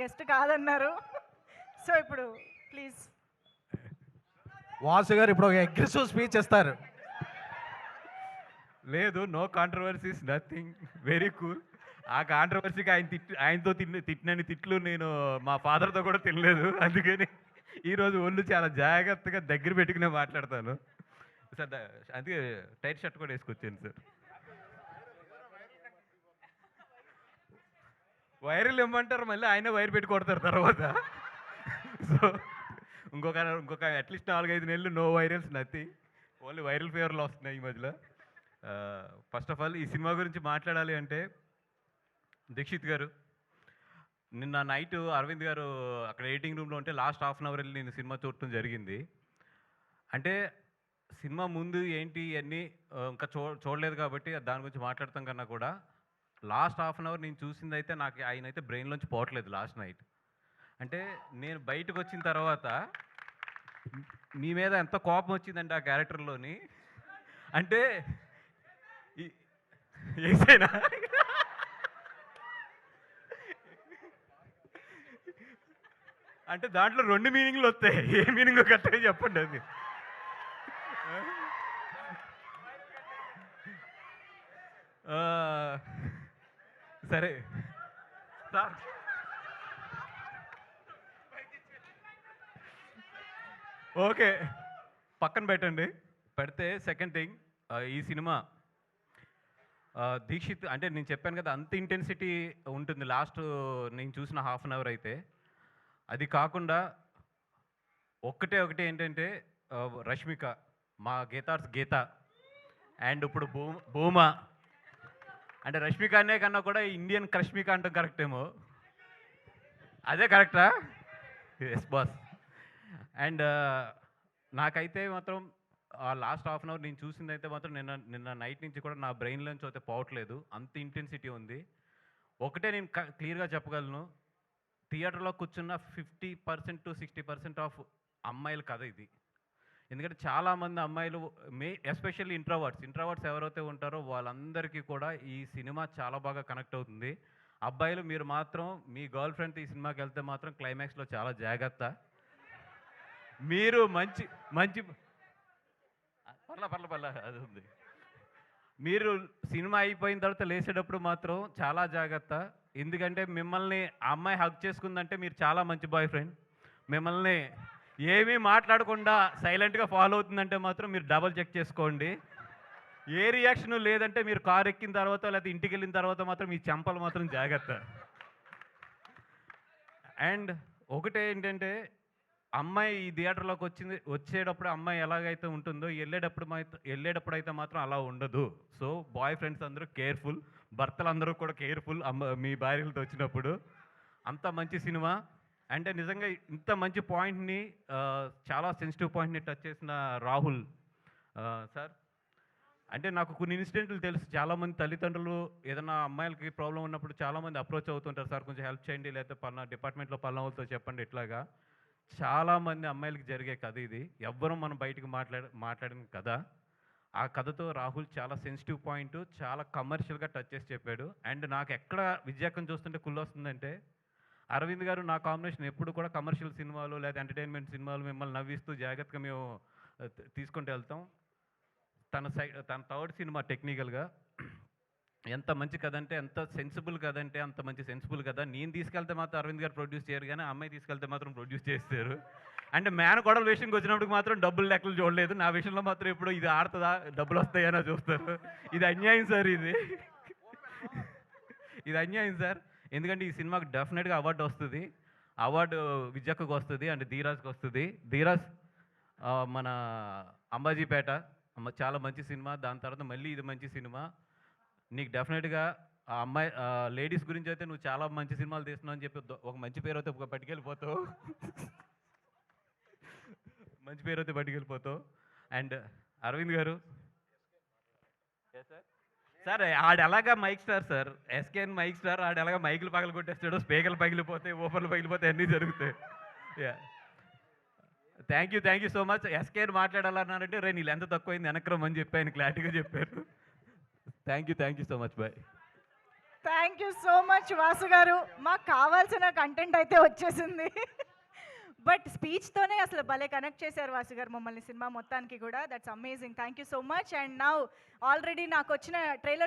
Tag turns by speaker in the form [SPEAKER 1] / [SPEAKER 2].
[SPEAKER 1] Guest కాదన్నారు. So ఇప్పుడు please.
[SPEAKER 2] Vasu గారు ఇప్పుడు ఒక అగ్రెసివ్ స్పీచ్ ఇస్తారు.
[SPEAKER 3] లేదు, no controversies, nothing, very cool. ఆ కాంట్రవర్సీకి ఆయనతో తిట్టినని తిట్లు నేను మా ఫాదర్తో కూడా తినలేదు. అందుకని ఈరోజు ఒళ్ళు చాలా జాగ్రత్తగా దగ్గర పెట్టుకునే మాట్లాడతాను సార్. అందుకే టైట్ షర్ట్ కూడా వేసుకొచ్చాను సార్. వైరల్ ఇమ్మంటారు, మళ్ళీ ఆయన వైర్ పెట్టి కొడతారు తర్వాత. సో ఇంకొక అట్లీస్ట్ 4-5 నెలలు no virals, nothing, only viral ఫీవర్లు వస్తున్నాయి ఈ మధ్యలో. ఫస్ట్ ఆఫ్ ఆల్ ఈ సినిమా గురించి మాట్లాడాలి అంటే, దీక్షిత్ గారు నిన్న నైట్ అరవింద్ గారు అక్కడ ఎడిటింగ్ రూమ్లో ఉంటే లాస్ట్ హాఫ్ అన్ అవర్ వెళ్ళి నేను సినిమా చూడటం జరిగింది. అంటే సినిమా ముందు ఏంటి ఇవన్నీ ఇంకా చూడలేదు కాబట్టి దాని గురించి మాట్లాడతాం కన్నా కూడా లాస్ట్ హాఫ్ అన్ అవర్ నేను చూసింది అయితే నాకు ఆయన అయితే బ్రెయిన్లోంచి పోవట్లేదు లాస్ట్ నైట్. అంటే నేను బయటకు వచ్చిన తర్వాత మీ మీద ఎంత కోపం వచ్చిందంటే ఆ క్యారెక్టర్లోని, అంటే ఏసైనా అంటే దాంట్లో 2 మీనింగ్లు వస్తాయి. ఏ మీనింగ్ కరెక్ట్గా చెప్పండి అది. సరే సార్, ఓకే పక్కన పెట్టండి. పెడితే సెకండ్ థింగ్, ఈ సినిమా దీక్షిత్ అంటే నేను చెప్పాను కదా అంత ఇంటెన్సిటీ ఉంటుంది లాస్ట్ నేను చూసిన హాఫ్ అన్ అవర్ అయితే. అది కాకుండా ఒకటే ఏంటంటే రష్మిక, మా గీతార్స్ గీత, అండ్ ఇప్పుడు భూమా. అంటే రష్మిక అనే కన్నా కూడా ఇండియన్ క్రష్మిక అంటాం కరెక్ట్ ఏమో, అదే కరెక్టా? Yes boss. అండ్ నాకైతే మాత్రం ఆ లాస్ట్ హాఫ్ అన్ అవర్ నేను చూసింది అయితే మాత్రం నిన్న నైట్ నుంచి కూడా నా బ్రెయిన్లోంచి అయితే పోవట్లేదు, అంత ఇంటెన్సిటీ ఉంది. ఒకటే నేను క్లియర్గా చెప్పగలను, థియేటర్లో కూర్చున్న 50% to 60% ఆఫ్ అమ్మాయిల కథ ఇది. ఎందుకంటే చాలామంది అమ్మాయిలు ఎస్పెషల్లీ ఇంట్రోవర్ట్స్ ఎవరైతే ఉంటారో వాళ్ళందరికీ కూడా ఈ సినిమా చాలా బాగా కనెక్ట్ అవుతుంది. అబ్బాయిలు మీరు మాత్రం మీ గర్ల్ ఫ్రెండ్తో ఈ సినిమాకి వెళ్తే మాత్రం క్లైమాక్స్లో చాలా జాగ్రత్త. మీరు మంచి పర్ల అది ఉంది. మీరు సినిమా అయిపోయిన తర్వాత లేచేటప్పుడు మాత్రం చాలా జాగ్రత్త. ఎందుకంటే మిమ్మల్ని ఆ అమ్మాయి హగ్ చేసుకుందంటే మీరు చాలా మంచి బాయ్ ఫ్రెండ్. మిమ్మల్ని ఏమీ మాట్లాడకుండా సైలెంట్గా ఫాలో అవుతుందంటే మాత్రం మీరు డబల్ చెక్ చేసుకోండి. ఏ రియాక్షన్ లేదంటే మీరు కారు ఎక్కిన తర్వాత లేకపోతే ఇంటికి వెళ్ళిన తర్వాత మాత్రం మీ చెంపలు మాత్రం జాగ్రత్త. అండ్ ఒకటే ఏంటంటే, అమ్మాయి ఈ థియేటర్లోకి వచ్చేటప్పుడు అమ్మాయి ఎలాగైతే ఉంటుందో వెళ్ళేటప్పుడు అయితే మాత్రం అలా ఉండదు. సో బాయ్ ఫ్రెండ్స్ అందరూ కేర్ఫుల్, భర్తలు అందరూ కూడా కేర్ఫుల్ మీ భార్యలతో వచ్చినప్పుడు. అంత మంచి సినిమా. అంటే నిజంగా ఇంత మంచి పాయింట్ని, చాలా సెన్సిటివ్ పాయింట్ని టచ్ చేసిన రాహుల్ సార్. అంటే నాకు కొన్ని ఇన్సిడెంట్లు తెలుసు, చాలామంది తల్లిదండ్రులు ఏదైనా అమ్మాయిలకి ప్రాబ్లం ఉన్నప్పుడు చాలామంది అప్రోచ్ అవుతుంటారు, సార్ కొంచెం హెల్ప్ చేయండి, లేకపోతే పలానా డిపార్ట్మెంట్లో పలానా వాళ్ళతో చెప్పండి. ఇట్లాగా చాలామంది అమ్మాయిలకి జరిగే కథ ఇది. ఎవ్వరూ మనం బయటకు మాట్లాడిన కథ. ఆ కథతో రాహుల్ చాలా సెన్సిటివ్ పాయింట్ చాలా కమర్షియల్గా టచ్ చేసి చెప్పాడు. అండ్ నాకు ఎక్కడ విజయకం చూస్తుంటే కుళ్ళొస్తుందంటే, అరవింద్ గారు నా కాంబినేషన్ ఎప్పుడు కూడా కమర్షియల్ సినిమాలు లేదా ఎంటర్టైన్మెంట్ సినిమాలు మిమ్మల్ని నవ్విస్తూ జాగ్రత్తగా మేము తీసుకుంటూ వెళ్తాం. తన థర్డ్ సినిమా టెక్నికల్గా ఎంత మంచి కథ అంటే, ఎంత సెన్సిబుల్ కథ అంటే అంత మంచి సెన్సిబుల్ కథ. నేను తీసుకెళ్తే మాత్రం అరవింద్ గారు ప్రొడ్యూస్ చేయరు, కానీ అమ్మాయి తీసుకెళ్తే మాత్రం ప్రొడ్యూస్ చేస్తారు. అంటే మేనకోడల విషయంకి వచ్చినప్పుడు మాత్రం డబ్బులు లెక్కలు చూడలేదు, నా విషయంలో మాత్రం ఇప్పుడు ఇది ఆడుతుందా డబ్బులు వస్తాయనో చూస్తారు. ఇది అన్యాయం సార్, ఇది అన్యాయం సార్. ఎందుకంటే ఈ సినిమాకి డెఫినెట్గా అవార్డు వస్తుంది. అవార్డు విజయక్కకు వస్తుంది అండ్ ధీరాజ్కి వస్తుంది. ధీరాజ్ మన అంబాజీపేట చాలా మంచి సినిమా, దాని తర్వాత మళ్ళీ ఇది మంచి సినిమా. నీకు డెఫినెట్గా ఆ అమ్మాయి లేడీస్ గురించి అయితే నువ్వు చాలా మంచి సినిమాలు తీస్తున్నావు అని చెప్పి ఒక మంచి పేరు అయితే పట్టుకెళ్ళిపోతావు. మంచి పేరు అయితే పట్టుకెళ్ళిపోతావు. అండ్ అరవింద్ గారు సార్, ఆడెలాగా mike star sir, SKN mike star, ఆడెలాగా మైకులు పగలు కొట్టేస్తాడు, స్పీకర్లు పగిలిపోతాయి, ఓపర్లు పగిలిపోతాయి, అన్నీ జరుగుతాయి. Yeah, thank you so much. SKN మాట్లాడాలన్నారంటే రే నీళ్ళు ఎంత తక్కువైంది వెనక్రమని చెప్పి ఆయన క్లారిటీగా చెప్పారు. Thank you so much bye.
[SPEAKER 1] Thank you so much Vasu garu. మాకు కావాల్సిన కంటెంట్ అయితే వచ్చేసింది. బట్ స్పీచ్తోనే అసలు భలే కనెక్ట్ చేశారు వాసు గారు మమ్మల్ని సినిమా మొత్తానికి కూడా. That's amazing. Thank you so much. And now already నాకు వచ్చిన ట్రైలర్